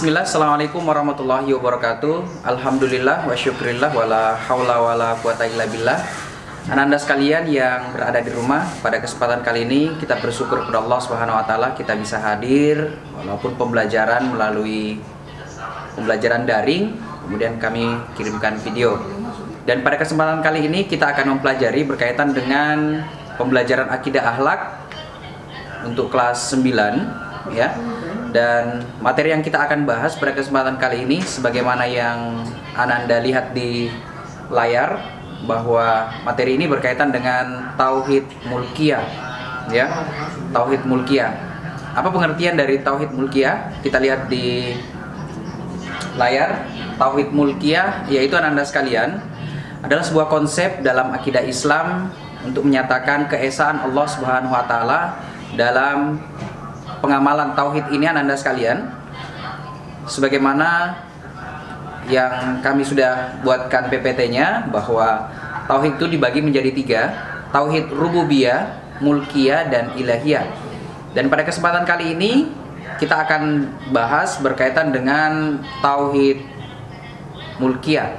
Bismillah, Assalamualaikum warahmatullahi wabarakatuh. Alhamdulillah wa syukrillah wala haula wala quwata illa billah. Ananda sekalian yang berada di rumah, pada kesempatan kali ini kita bersyukur kepada Allah Subhanahu wa taala kita bisa hadir walaupun pembelajaran melalui pembelajaran daring, kemudian kami kirimkan video. Dan pada kesempatan kali ini kita akan mempelajari berkaitan dengan pembelajaran akidah akhlak untuk kelas 9 ya. Dan materi yang kita akan bahas pada kesempatan kali ini sebagaimana yang Ananda lihat di layar, bahwa materi ini berkaitan dengan tauhid mulkiyah ya. Tauhid mulkiyah. Apa pengertian dari tauhid mulkiyah? Kita lihat di layar. Tauhid mulkiyah yaitu Ananda sekalian adalah sebuah konsep dalam akidah Islam untuk menyatakan keesaan Allah Subhanahu wa taala dalam pengamalan tauhid ini Ananda sekalian, sebagaimana yang kami sudah buatkan PPT-nya, bahwa tauhid itu dibagi menjadi 3, tauhid rububiyah, mulkiyah, dan ilahiyah. Dan pada kesempatan kali ini kita akan bahas berkaitan dengan tauhid mulkiyah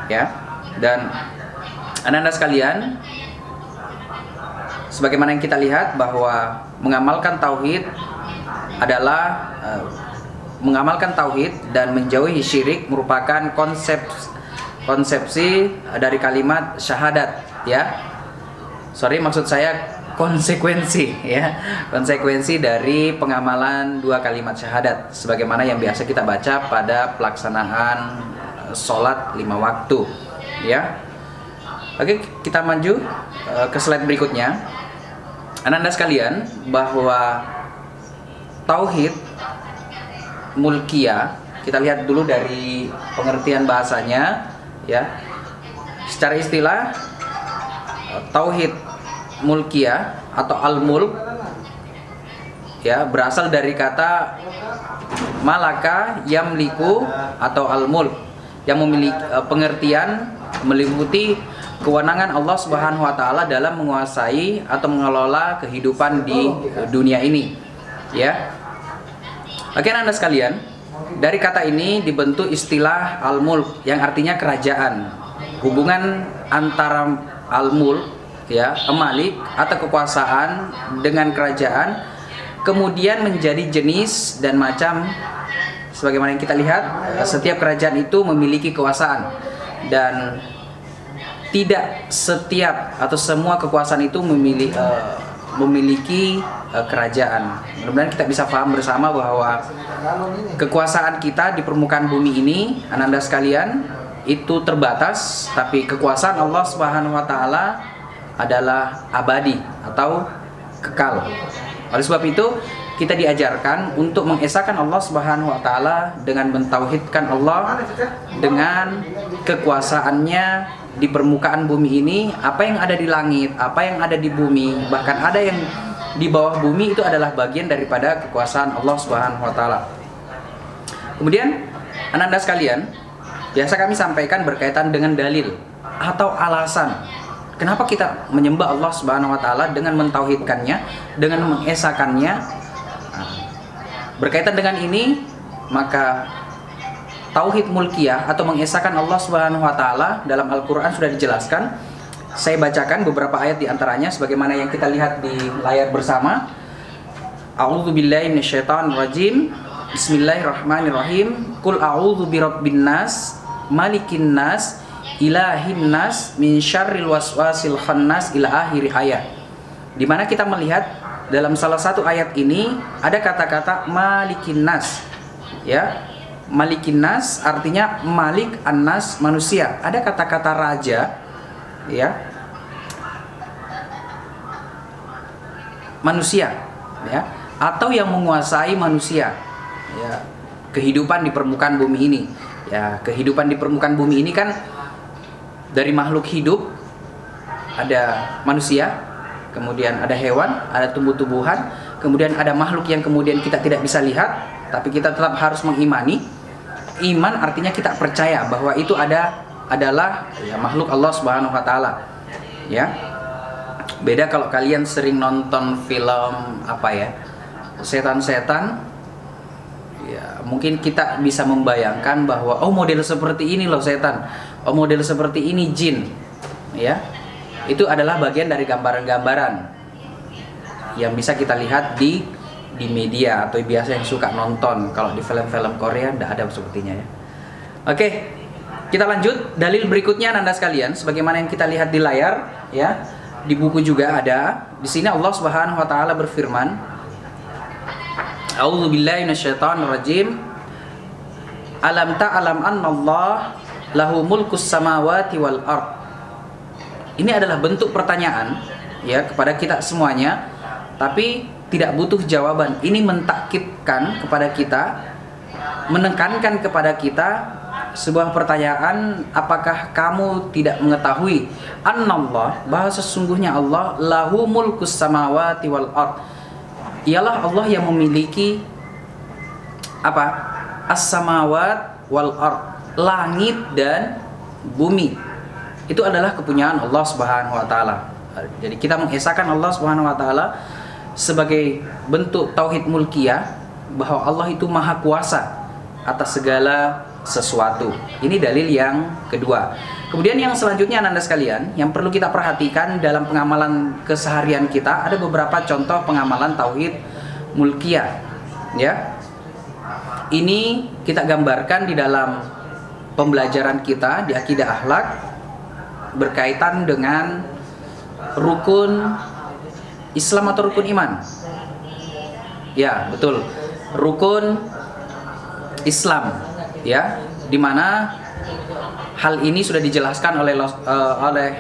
ya. Dan Ananda sekalian, sebagaimana yang kita lihat bahwa mengamalkan tauhid adalah mengamalkan tauhid dan menjauhi syirik merupakan konsepsi dari kalimat syahadat ya. Maksud saya konsekuensi ya. Konsekuensi dari pengamalan 2 kalimat syahadat sebagaimana yang biasa kita baca pada pelaksanaan sholat 5 waktu ya. Oke, kita maju ke slide berikutnya. Ananda sekalian, bahwa tauhid mulkiyah, kita lihat dulu dari pengertian bahasanya ya. Secara istilah, tauhid mulkiyah atau al-mulk ya berasal dari kata malaka yamliku atau al-mulk yang memiliki pengertian meliputi kewenangan Allah Subhanahu wa taala dalam menguasai atau mengelola kehidupan di dunia ini ya. Oke Anda sekalian, dari kata ini dibentuk istilah al-mulk yang artinya kerajaan. Hubungan antara al-mulk ya, malik atau kekuasaan dengan kerajaan kemudian menjadi jenis dan macam. Sebagaimana yang kita lihat, setiap kerajaan itu memiliki kekuasaan dan tidak setiap atau semua kekuasaan itu memiliki kerajaan. Mudah-mudahan kita bisa paham bersama bahwa kekuasaan kita di permukaan bumi ini, Ananda sekalian, itu terbatas, tapi kekuasaan Allah Subhanahu wa taala adalah abadi atau kekal. Oleh sebab itu, kita diajarkan untuk mengesahkan Allah Subhanahu wa taala dengan mentauhidkan Allah dengan kekuasaannya di permukaan bumi ini. Apa yang ada di langit, apa yang ada di bumi, bahkan ada yang di bawah bumi, itu adalah bagian daripada kekuasaan Allah Subhanahu wa taala. Kemudian Ananda sekalian, biasa kami sampaikan berkaitan dengan dalil atau alasan kenapa kita menyembah Allah Subhanahu wa taala dengan mentauhidkannya, dengan mengesahkannya. Berkaitan dengan ini, maka tauhid mulkiyah atau mengesahkan Allah Subhanahu wa taala dalam Al-Qur'an sudah dijelaskan. Saya bacakan beberapa ayat di antaranya sebagaimana yang kita lihat di layar bersama. A'udzubillahi minasyaitonirrajim. Bismillahirrahmanirrahim. Qul a'udzu birabbin nas, malikin nas, ilahin nas, min syarril waswasil khannas ila akhir ayat. Di mana kita melihat dalam salah satu ayat ini ada kata-kata malikin nas ya. Malikin nas artinya malik an-nas, manusia. Ada kata-kata raja ya, manusia ya, atau yang menguasai manusia ya, kehidupan di permukaan bumi ini ya. Kehidupan di permukaan bumi ini kan dari makhluk hidup ada manusia, kemudian ada hewan, ada tumbuh-tumbuhan, kemudian ada makhluk yang kemudian kita tidak bisa lihat, tapi kita tetap harus mengimani. Iman artinya kita percaya bahwa itu adalah ya, makhluk Allah Subhanahu wa taala. Ya. Beda kalau kalian sering nonton film apa ya? Setan-setan ya, mungkin kita bisa membayangkan bahwa oh model seperti ini loh setan, oh model seperti ini jin, ya. Itu adalah bagian dari gambaran-gambaran yang bisa kita lihat di media atau biasa yang suka nonton. Kalau di film-film Korea tidak ada sepertinya ya. Oke, kita lanjut dalil berikutnya Anda sekalian, sebagaimana yang kita lihat di layar ya. Di buku juga ada. Di sini Allah Subhanahu wa taala berfirman, A'udzubillahi minasyaitonirrajim. Alam ta'lam annallaha lahu mulkus samawati wal ard. Ini adalah bentuk pertanyaan ya kepada kita semuanya, tapi tidak butuh jawaban. Ini mentakkidkan kepada kita, menekankan kepada kita sebuah pertanyaan, apakah kamu tidak mengetahui annallah, bahwa sesungguhnya Allah lahu mulkus samawati wal ard. Ialah Allah yang memiliki apa? As-samawat wal ard, langit dan bumi. Itu adalah kepunyaan Allah Subhanahu wa taala. Jadi kita mengesahkan Allah Subhanahu wa taala sebagai bentuk tauhid mulkiyah, bahwa Allah itu maha kuasa atas segala sesuatu. Ini dalil yang kedua. Kemudian yang selanjutnya Anda sekalian, yang perlu kita perhatikan dalam pengamalan keseharian kita, ada beberapa contoh pengamalan tauhid mulkiyah ya. Ini kita gambarkan di dalam pembelajaran kita di akidah akhlak berkaitan dengan rukun Islam atau rukun iman. Ya, betul. Rukun Islam ya, dimana hal ini sudah dijelaskan oleh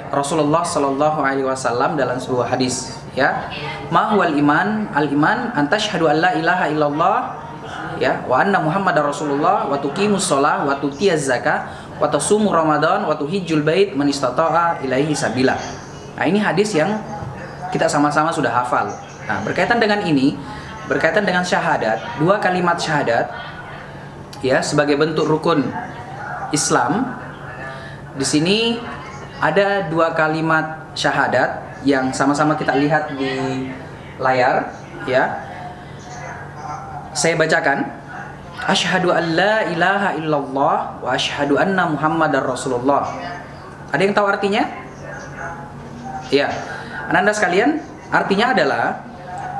Rasulullah Sallallahu Alaihi Wasallam dalam sebuah hadis ya. Ma huwal iman? Al iman antashhadu an la ilaha illallah ya, wa anna Muhammadar Rasulullah, wa tuqimus shalah, wa tutiyaz zakah, wa tasumu Ramadan, wa tuhijjul bait man istata'a ilaihi sabila. Nah, ini hadis yang kita sama-sama sudah hafal. Nah, berkaitan dengan ini, berkaitan dengan syahadat, dua kalimat syahadat ya sebagai bentuk rukun Islam. Di sini ada dua kalimat syahadat yang sama-sama kita lihat di layar ya. Saya bacakan. Asyhadu an la ilaha illallah wa asyhadu anna Muhammadar Rasulullah. Ada yang tahu artinya? Ya. Anda sekalian, artinya adalah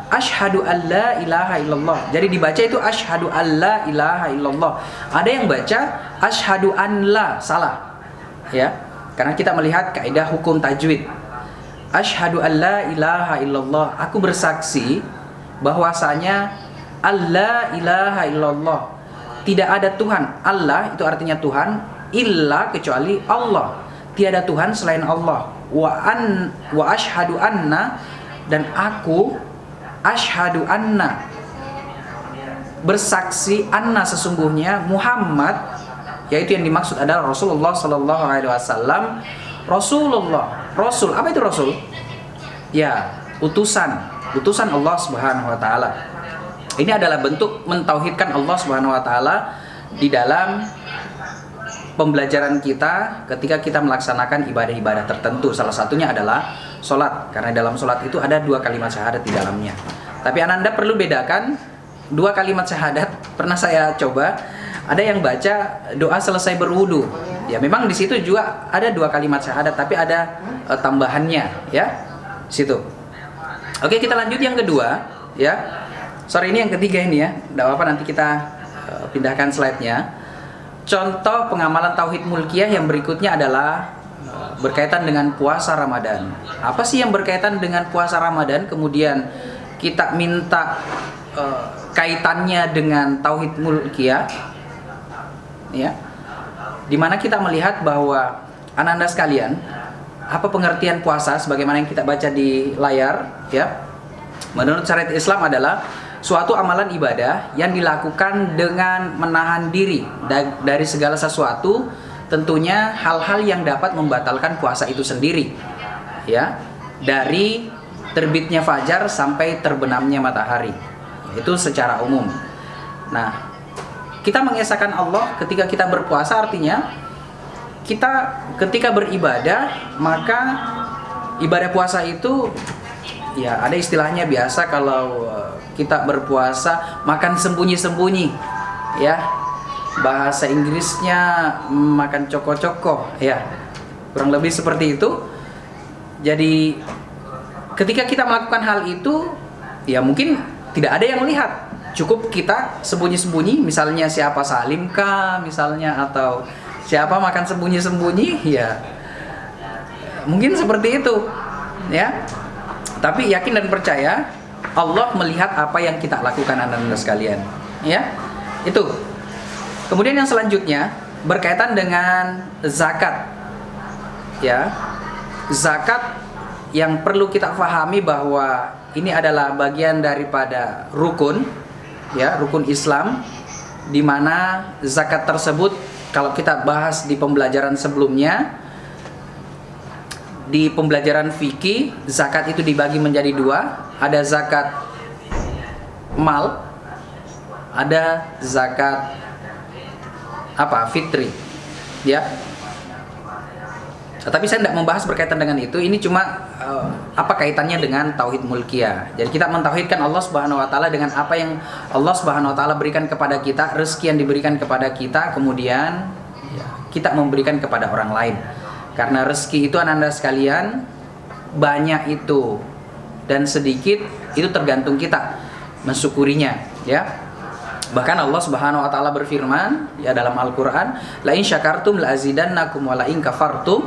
asyhadu an la ilaha illallah. Jadi dibaca itu asyhadu an la ilaha illallah. Ada yang baca asyhadu an la, salah. Ya. Karena kita melihat kaidah hukum tajwid. Asyhadu an la ilaha illallah. Aku bersaksi bahwasanya alla ilaha illallah, tidak ada Tuhan. Allah itu artinya Tuhan, illa kecuali Allah. Tiada Tuhan selain Allah. Wa asyhadu anna, dan aku asyhadu anna, bersaksi anna sesungguhnya Muhammad, yaitu yang dimaksud adalah Rasulullah Sallallahu Alaihi Wasallam. Rasulullah, Rasul, apa itu Rasul? Ya, utusan Allah Subhanahu Wa Taala. Ini adalah bentuk mentauhidkan Allah Subhanahu Wa Taala di dalam pembelajaran kita ketika kita melaksanakan ibadah-ibadah tertentu. Salah satunya adalah sholat, karena dalam sholat itu ada dua kalimat syahadat di dalamnya. Tapi Anda perlu bedakan dua kalimat syahadat. Pernah saya coba, ada yang baca doa selesai berwudu. Ya, memang di situ juga ada dua kalimat syahadat, tapi ada tambahannya ya. Situ. Oke, kita lanjut yang kedua ya. Sorry, ini yang ketiga ini ya. Tidak apa-apa, nanti kita pindahkan slide-nya. Contoh pengamalan tauhid mulkiyah yang berikutnya adalah berkaitan dengan puasa Ramadan. Apa sih yang berkaitan dengan puasa Ramadan? Kemudian kita minta kaitannya dengan tauhid mulkiyah. Ya. Dimana kita melihat bahwa anak-anak sekalian, apa pengertian puasa sebagaimana yang kita baca di layar ya. Menurut syariat Islam adalah suatu amalan ibadah yang dilakukan dengan menahan diri dari segala sesuatu, tentunya hal-hal yang dapat membatalkan puasa itu sendiri ya, dari terbitnya fajar sampai terbenamnya matahari, itu secara umum. Nah, kita mengesahkan Allah ketika kita berpuasa, artinya kita ketika beribadah, maka ibadah puasa itu ya ada istilahnya biasa kalau kita berpuasa makan sembunyi-sembunyi ya. Bahasa Inggrisnya makan coko-coko, ya. Kurang lebih seperti itu. Jadi ketika kita melakukan hal itu, ya mungkin tidak ada yang melihat. Cukup kita sembunyi-sembunyi, misalnya siapa Salim kah, misalnya, atau siapa makan sembunyi-sembunyi, ya mungkin seperti itu, ya. Tapi yakin dan percaya Allah melihat apa yang kita lakukan, anak-anak sekalian, ya. Itu. Kemudian yang selanjutnya berkaitan dengan zakat, ya. Zakat yang perlu kita pahami bahwa ini adalah bagian daripada rukun, ya, rukun Islam, di mana zakat tersebut kalau kita bahas di pembelajaran sebelumnya, di pembelajaran fikih, zakat itu dibagi menjadi dua, ada zakat mal, ada zakat fitri, ya. Tapi saya tidak membahas berkaitan dengan itu. Ini cuma apa kaitannya dengan tauhid mulkiyah. Jadi kita mentauhidkan Allah Subhanahu wa taala dengan apa yang Allah Subhanahu wa taala berikan kepada kita, rezeki yang diberikan kepada kita, kemudian ya, kita memberikan kepada orang lain. Karena rezeki itu, Anda sekalian, banyak itu dan sedikit itu tergantung kita mensyukurinya, ya. Bahkan Allah Subhanahu wa taala berfirman ya dalam Al-Qur'an, "La in syakartum la azidannakum wa la in kafartum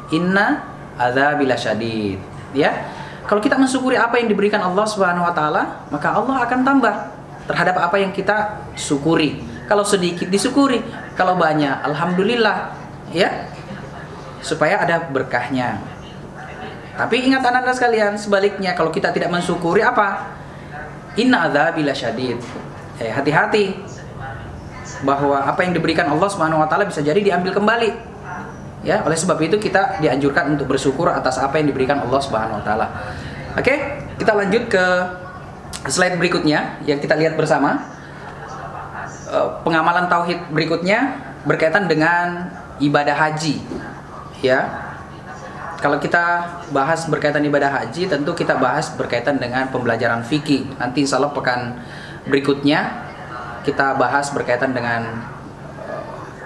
inna adzabi lasyadid." Ya. Kalau kita mensyukuri apa yang diberikan Allah Subhanahu wa taala, maka Allah akan tambah terhadap apa yang kita syukuri. Kalau sedikit disyukuri, kalau banyak alhamdulillah, ya. Supaya ada berkahnya. Tapi ingat anak-anak sekalian, sebaliknya kalau kita tidak mensyukuri apa? Inna adzabi lasyadid. Hati-hati bahwa apa yang diberikan Allah Subhanahu wa taala bisa jadi diambil kembali. Ya, oleh sebab itu kita dianjurkan untuk bersyukur atas apa yang diberikan Allah Subhanahu wa taala. Oke, kita lanjut ke slide berikutnya yang kita lihat bersama. Pengamalan tauhid berikutnya berkaitan dengan ibadah haji. Ya. Kalau kita bahas berkaitan ibadah haji, tentu kita bahas berkaitan dengan pembelajaran fikih. Nanti insya Allah pekan berikutnya kita bahas berkaitan dengan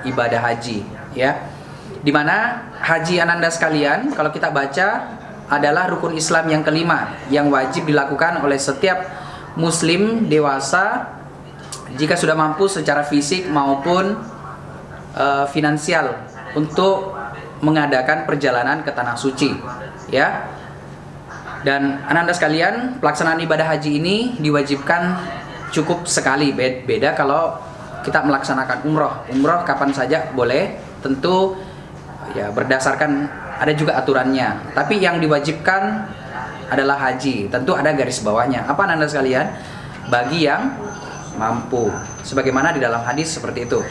ibadah haji, ya. Dimana haji ananda sekalian, kalau kita baca, adalah rukun Islam yang kelima yang wajib dilakukan oleh setiap muslim dewasa jika sudah mampu secara fisik maupun finansial untuk mengadakan perjalanan ke tanah suci, ya. Dan ananda sekalian, pelaksanaan ibadah haji ini diwajibkan cukup sekali. Beda kalau kita melaksanakan umroh. Umroh kapan saja boleh, tentu ya berdasarkan ada juga aturannya. Tapi yang diwajibkan adalah haji. Tentu ada garis bawahnya. Apa Anda sekalian? Bagi yang mampu. Sebagaimana di dalam hadis seperti itu.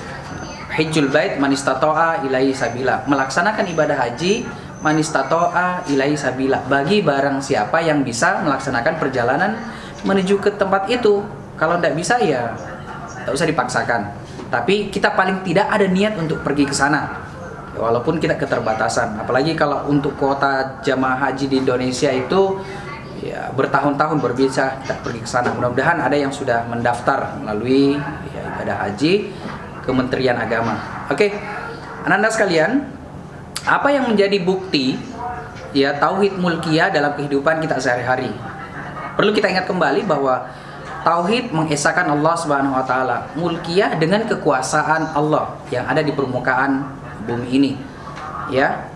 Hajjul bait man istata'a ilaihi sabila. Melaksanakan ibadah haji man istata'a ilaihi sabila. Bagi barang siapa yang bisa melaksanakan perjalanan menuju ke tempat itu. Kalau tidak bisa ya tidak usah dipaksakan. Tapi kita paling tidak ada niat untuk pergi ke sana. Walaupun kita keterbatasan. Apalagi kalau untuk kuota jamaah haji di Indonesia itu ya bertahun-tahun berbisa kita pergi ke sana. Mudah-mudahan ada yang sudah mendaftar melalui ya, ibadah haji Kementerian Agama. Oke. Anak-anak sekalian, apa yang menjadi bukti ya tauhid mulkiyah dalam kehidupan kita sehari-hari? Perlu kita ingat kembali bahwa tauhid mengesahkan Allah Subhanahu wa taala, mulkiyah dengan kekuasaan Allah yang ada di permukaan bumi ini. Ya.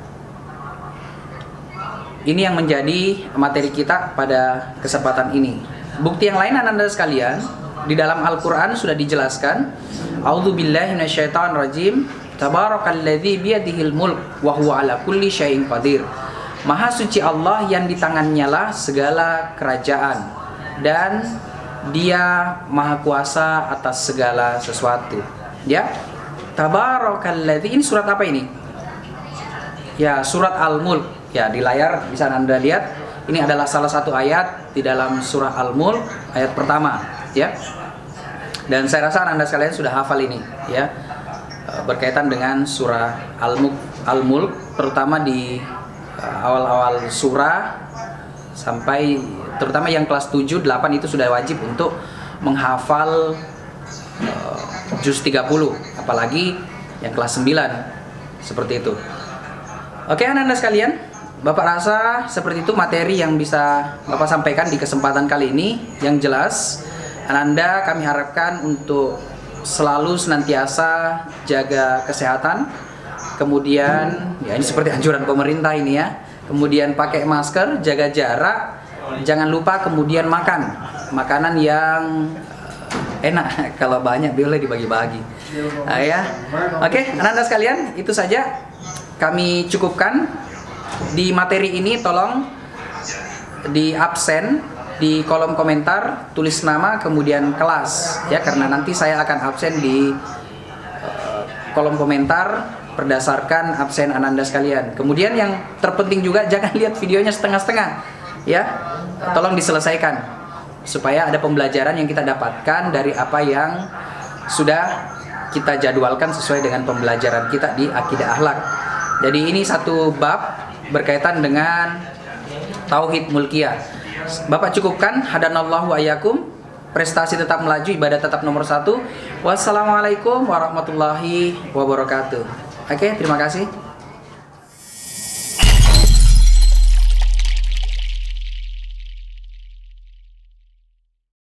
Ini yang menjadi materi kita pada kesempatan ini. Bukti yang lain anak-anak sekalian, di dalam Al-Qur'an sudah dijelaskan, A'udzubillahi minasyaitonirrajim, Tabarakalladzi biyadihil mulk wa huwa ala kulli syai'in qadir. Maha suci Allah yang di tangannya lah segala kerajaan dan Dia maha kuasa atas segala sesuatu. Ya. Tabarakalladzi, ini surat apa ini? Ya, surat Al-Mulk. Ya, di layar bisa Anda lihat. Ini adalah salah satu ayat di dalam surah Al-Mulk, ayat pertama, ya. Dan saya rasa Anda sekalian sudah hafal ini, ya. Berkaitan dengan surah Al-Mulk, terutama di awal-awal surah sampai terutama yang kelas 7, 8 itu sudah wajib untuk menghafal juz 30, apalagi yang kelas 9 seperti itu. Oke, anak-anak sekalian, Bapak rasa seperti itu materi yang bisa Bapak sampaikan di kesempatan kali ini. Yang jelas, Ananda kami harapkan untuk selalu senantiasa jaga kesehatan. Kemudian, ya ini seperti anjuran pemerintah ini ya. Kemudian pakai masker, jaga jarak, jangan lupa kemudian makan makanan yang enak. Kalau banyak boleh dibagi-bagi. Ya. Oke, anak-anak sekalian, itu saja kami cukupkan. Di materi ini tolong di absen di kolom komentar, tulis nama kemudian kelas ya, karena nanti saya akan absen di kolom komentar berdasarkan absen Ananda sekalian. Kemudian yang terpenting juga, jangan lihat videonya setengah-setengah ya, tolong diselesaikan supaya ada pembelajaran yang kita dapatkan dari apa yang sudah kita jadwalkan sesuai dengan pembelajaran kita di Akidah Akhlak. Jadi ini satu bab berkaitan dengan tauhid mulkiyah. Bapak cukupkan. Hadanallahu wa iyyakum. Prestasi tetap melaju, ibadah tetap nomor 1. Wassalamualaikum warahmatullahi wabarakatuh. Oke, terima kasih.